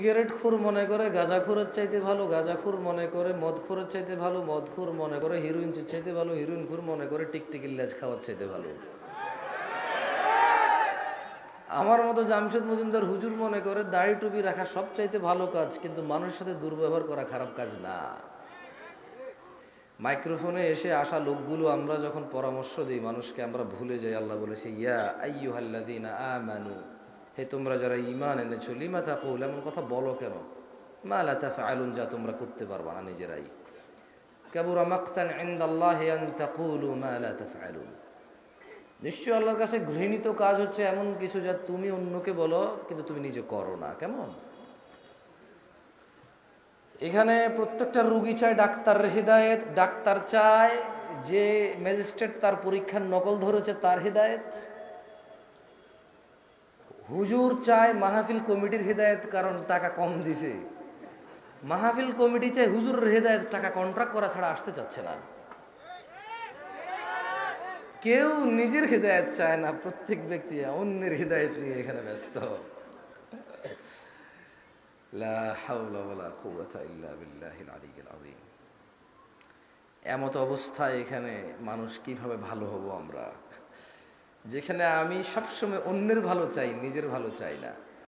সিগারেটখোর মনে করে গাঁজাখোরের চাইতে ভালো, গাঁজাখোর মনে করে মদখোরের চাইতে ভালো, মদখোর মনে করে হিরোইন চাইতে ভালো, হিরোইনখোর মনে করে টিকটিকির লেজ খাওয়ার চাইতে ভালো। আমার মতো জামশেদ মজুমদার হুজুর মনে করে দাড়ি টুপি রাখা সব চাইতে ভালো কাজ, কিন্তু মানুষের সাথে দুর্ব্যবহার করা খারাপ কাজ না। মাইক্রোফোনে এসে আসা লোকগুলো আমরা যখন পরামর্শ দিই মানুষকে, আমরা ভুলে যাই আল্লাহ বলেছে ইয়া আইয়ুহাল্লাযীনা আমানু, হে তোমরা যারা ঈমান এনেছো, লিমা তাকুল, এমন কথা বলো কেন, মা লা তাফআলুন, যা তোমরা করতে পারবা না নিজেরাই। কাবুরা মাকতান ইনদাল্লাহি আন তাকুলু মা লা তাফআলুন, নিশ্চয় আল্লাহর কাছে ঘৃণিত কাজ হচ্ছে এমন কিছু যা তুমি অন্যকে বলো কিন্তু তুমি নিজে করো না। কেমন? এখানে প্রত্যেকটা রুগী চায় ডাক্তারের হিদায়েত, ডাক্তার চায় যে ম্যাজিস্ট্রেট তার পরীক্ষার নকল ধরেছে তার হিদায়েত, হুজুর চায় মাহফিল কমিটির হিদায়েত কারণ টাকা কম দিছে, মাহফিল কমিটি চায় হুজুরের হিদায়েত, টাকা কন্ট্রাক্ট করা ছাড়া আসতে চাচ্ছে না। কেউ নিজের হিদায়েত চায় না, প্রত্যেক ব্যক্তি অন্যের হিদায়েত নিয়ে এখানে ব্যস্ত। লা হাওলা ওয়ালা কুওয়াতা ইল্লা বিল্লাহিল আলিয়্যিল আযীম। এমত অবস্থায় এখানে মানুষ কিভাবে ভালো হব আমরা, যেখানে আমি সবসময় অন্যের ভালো চাই, নিজের ভালো চাই না।